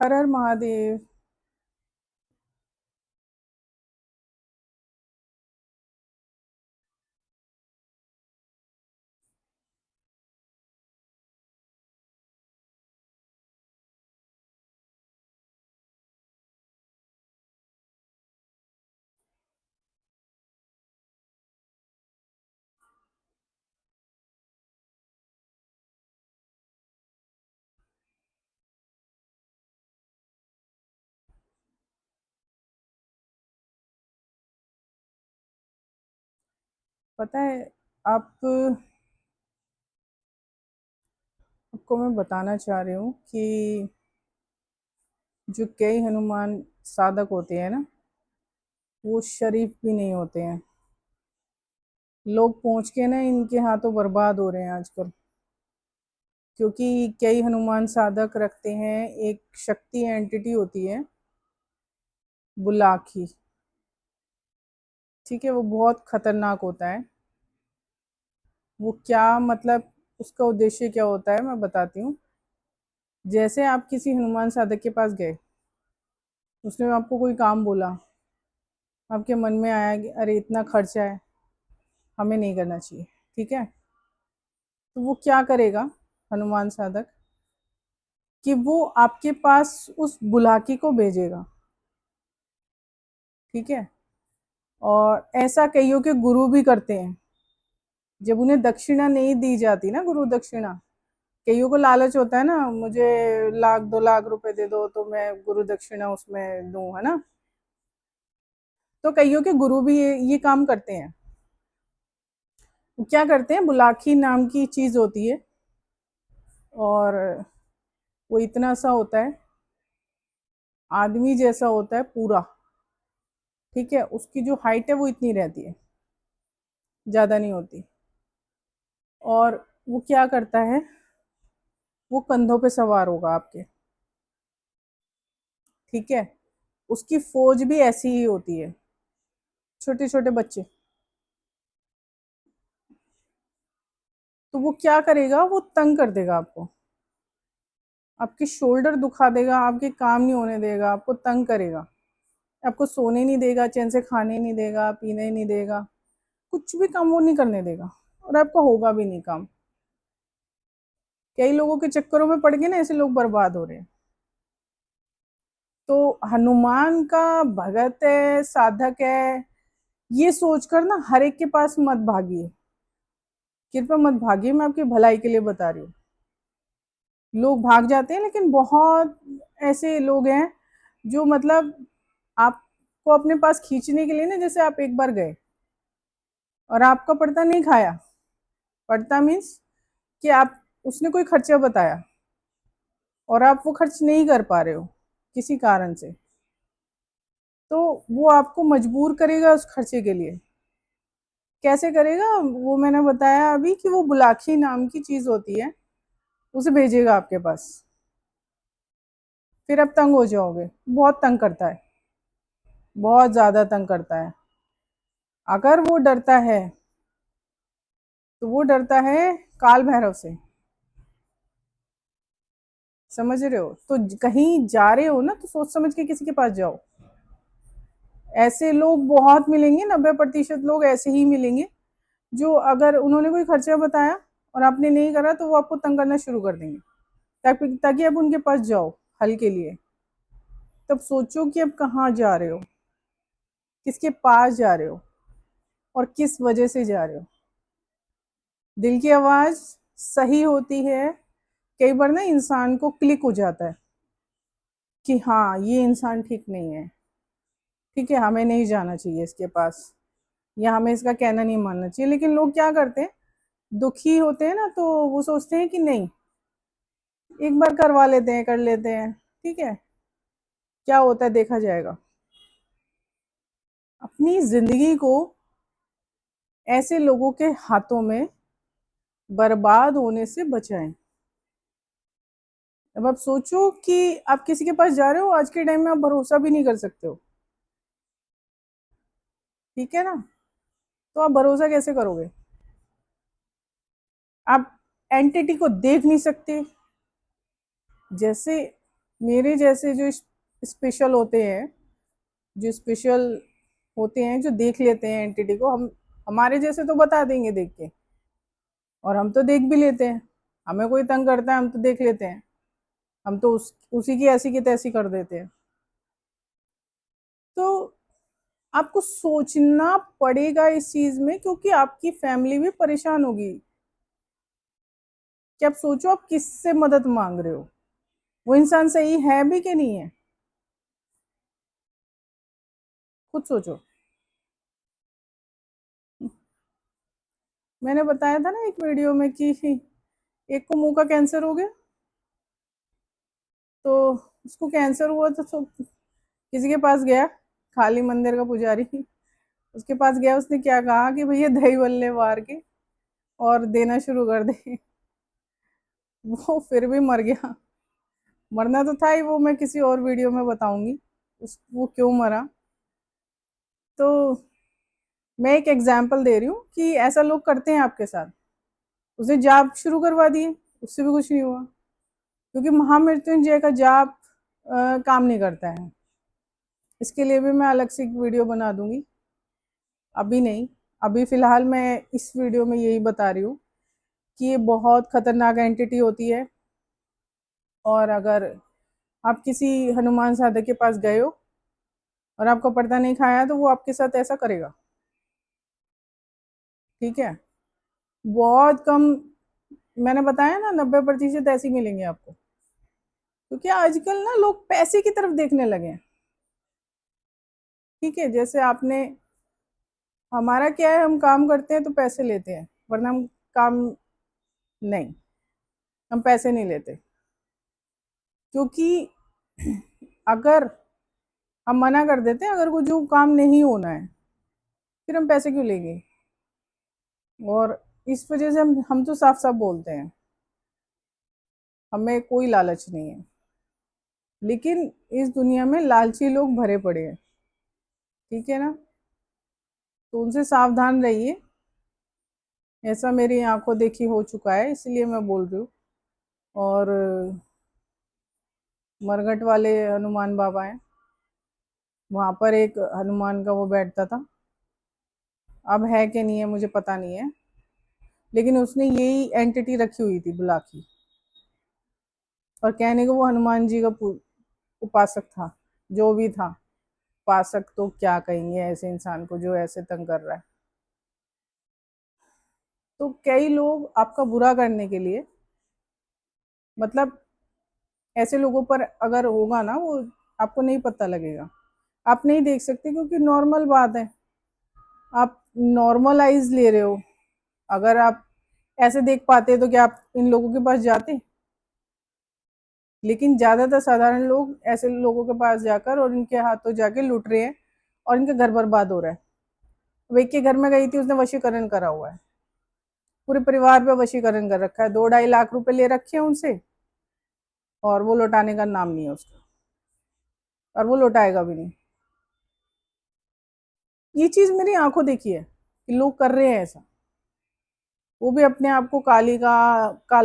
हर हर महादेव। पता है, आप आपको मैं बताना चाह रही हूँ कि जो कई हनुमान साधक होते हैं ना, वो शरीफ भी नहीं होते हैं। लोग पहुंच के ना इनके हाथों बर्बाद हो रहे हैं आजकल, क्योंकि कई हनुमान साधक रखते हैं। एक शक्ति एंटिटी होती है, बुलाकी। ठीक है, वो बहुत खतरनाक होता है। वो क्या मतलब, उसका उद्देश्य क्या होता है मैं बताती हूँ। जैसे आप किसी हनुमान साधक के पास गए, उसने आपको कोई काम बोला, आपके मन में आया कि अरे इतना खर्चा है, हमें नहीं करना चाहिए। ठीक है, तो वो क्या करेगा हनुमान साधक, कि वो आपके पास उस बुलाकी को भेजेगा। ठीक है, और ऐसा कईयों के गुरु भी करते हैं। जब उन्हें दक्षिणा नहीं दी जाती ना, गुरु दक्षिणा, कईयों को लालच होता है ना, मुझे 1 लाख 2 लाख रुपए दे दो तो मैं गुरु दक्षिणा उसमें दूं, है ना। तो कईयों के गुरु भी ये काम करते हैं। वो क्या करते हैं, बुलाकी नाम की चीज होती है, और वो इतना सा होता है, आदमी जैसा होता है पूरा। ठीक है, उसकी जो हाइट है वो इतनी रहती है, ज़्यादा नहीं होती। और वो क्या करता है, वो कंधों पे सवार होगा आपके। ठीक है, उसकी फौज भी ऐसी ही होती है, छोटे छोटे बच्चे। तो वो क्या करेगा, वो तंग कर देगा आपको, आपके शोल्डर दुखा देगा, आपके काम नहीं होने देगा, आपको तंग करेगा, आपको सोने नहीं देगा, चैन से खाने नहीं देगा, पीने नहीं देगा, कुछ भी काम वो नहीं करने देगा, और आपका होगा भी नहीं काम। कई लोगों के चक्करों में पड़ के ना ऐसे लोग बर्बाद हो रहे हैं। तो हनुमान का भगत है, साधक है, ये सोचकर ना हर एक के पास मत भागिए। कृपया मत भागिए, मैं आपकी भलाई के लिए बता रही हूँ। लोग भाग जाते हैं, लेकिन बहुत ऐसे लोग हैं जो मतलब आपको अपने पास खींचने के लिए ना, जैसे आप एक बार गए और आपका पड़ता नहीं खाया। पड़ता मीन्स कि आप, उसने कोई खर्चा बताया और आप वो खर्च नहीं कर पा रहे हो किसी कारण से, तो वो आपको मजबूर करेगा उस खर्चे के लिए। कैसे करेगा वो मैंने बताया अभी, कि वो बुलाकी नाम की चीज होती है, उसे भेजेगा आपके पास। फिर आप तंग हो जाओगे, बहुत तंग करता है, बहुत ज्यादा तंग करता है। अगर वो डरता है तो वो डरता है काल भैरव से। समझ रहे हो, तो कहीं जा रहे हो ना तो सोच समझ के किसी के पास जाओ। ऐसे लोग बहुत मिलेंगे, 90% लोग ऐसे ही मिलेंगे, जो अगर उन्होंने कोई खर्चा बताया और आपने नहीं करा तो वो आपको तंग करना शुरू कर देंगे, ताकि आप उनके पास जाओ हल के लिए। तब सोचो कि अब कहाँ जा रहे हो, किसके पास जा रहे हो, और किस वजह से जा रहे हो। दिल की आवाज सही होती है। कई बार ना इंसान को क्लिक हो जाता है कि हाँ ये इंसान ठीक नहीं है, ठीक है, हमें नहीं जाना चाहिए इसके पास, या हमें इसका कहना नहीं मानना चाहिए। लेकिन लोग क्या करते हैं, दुखी होते हैं ना, तो वो सोचते हैं कि नहीं, एक बार करवा लेते हैं, कर लेते हैं, ठीक है, क्या होता है देखा जाएगा। अपनी जिंदगी को ऐसे लोगों के हाथों में बर्बाद होने से बचाएं। अब आप सोचो कि आप किसी के पास जा रहे हो, आज के टाइम में आप भरोसा भी नहीं कर सकते हो। ठीक है ना, तो आप भरोसा कैसे करोगे। आप एंटिटी को देख नहीं सकते। जैसे मेरे जैसे जो स्पेशल होते हैं, जो स्पेशल होते हैं, जो देख लेते हैं एंटिटी को, हम हमारे जैसे तो बता देंगे देख के, और हम तो देख भी लेते हैं। हमें कोई तंग करता है हम तो देख लेते हैं, हम तो उसी की ऐसी की तैसी कर देते हैं। तो आपको सोचना पड़ेगा इस चीज में, क्योंकि आपकी फैमिली भी परेशान होगी। कि आप सोचो आप किससे मदद मांग रहे हो, वो इंसान सही है भी कि नहीं है, खुद सोचो। मैंने बताया था ना एक वीडियो में कि एक को मुंह का कैंसर हो गया, तो उसको कैंसर हुआ तो किसी के पास गया, खाली मंदिर का पुजारी, उसके पास गया। उसने क्या कहा कि भैया दही बल्ले मार के और देना शुरू कर दे। वो फिर भी मर गया। मरना तो था ही, वो मैं किसी और वीडियो में बताऊंगी वो क्यों मरा। तो मैं एक एग्जाम्पल दे रही हूँ कि ऐसा लोग करते हैं आपके साथ। उसने जाप शुरू करवा दिए, उससे भी कुछ नहीं हुआ, क्योंकि महामृत्युंजय का जाप काम नहीं करता है। इसके लिए भी मैं अलग से एक वीडियो बना दूंगी, अभी नहीं। अभी फिलहाल मैं इस वीडियो में यही बता रही हूँ कि ये बहुत खतरनाक एंटिटी होती है। और अगर आप किसी हनुमान साधक के पास गए हो और आपका पर्दा नहीं खाया, तो वो आपके साथ ऐसा करेगा। ठीक है, बहुत कम, मैंने बताया ना 90% ऐसे ही मिलेंगे आपको। क्योंकि आजकल ना लोग पैसे की तरफ देखने लगे हैं। ठीक है, जैसे आपने, हमारा क्या है, हम काम करते हैं तो पैसे लेते हैं, वरना हम काम नहीं, हम पैसे नहीं लेते। क्योंकि अगर हम मना कर देते हैं, अगर कोई जो काम नहीं होना है, फिर हम पैसे क्यों लेंगे। और इस वजह से हम तो साफ साफ बोलते हैं, हमें कोई लालच नहीं है। लेकिन इस दुनिया में लालची लोग भरे पड़े हैं। ठीक है ना, तो उनसे सावधान रहिए। ऐसा मेरी आंखों देखी हो चुका है, इसलिए मैं बोल रही हूँ। और मरघट वाले हनुमान बाबा हैं, वहां पर एक हनुमान का वो बैठता था। अब है कि नहीं है मुझे पता नहीं है, लेकिन उसने यही एंटिटी रखी हुई थी, बुला की। और कहने को वो हनुमान जी का उपासक था, जो भी था। उपासक तो क्या कहेंगे ऐसे इंसान को जो ऐसे तंग कर रहा है। तो कई लोग आपका बुरा करने के लिए, मतलब ऐसे लोगों पर अगर होगा ना, वो आपको नहीं पता लगेगा, आप नहीं देख सकते, क्योंकि नॉर्मल बात है, आप नॉर्मलाइज ले रहे हो। अगर आप ऐसे देख पाते तो क्या आप इन लोगों के पास जाते। लेकिन ज्यादातर साधारण लोग ऐसे लोगों के पास जाकर और इनके हाथों जाके लूट रहे हैं, और इनका घर बर्बाद हो रहा है। वे के घर में गई थी, उसने वशीकरण करा हुआ है, पूरे परिवार पे वशीकरण कर रखा है, 2-2.5 लाख रुपए ले रखे हैं उनसे, और वो लौटाने का नाम नहीं है उसका, और वो लौटाएगा भी नहीं। ये चीज मेरी आंखों देखी है कि लोग कर रहे हैं ऐसा। वो भी अपने आप को काली का काल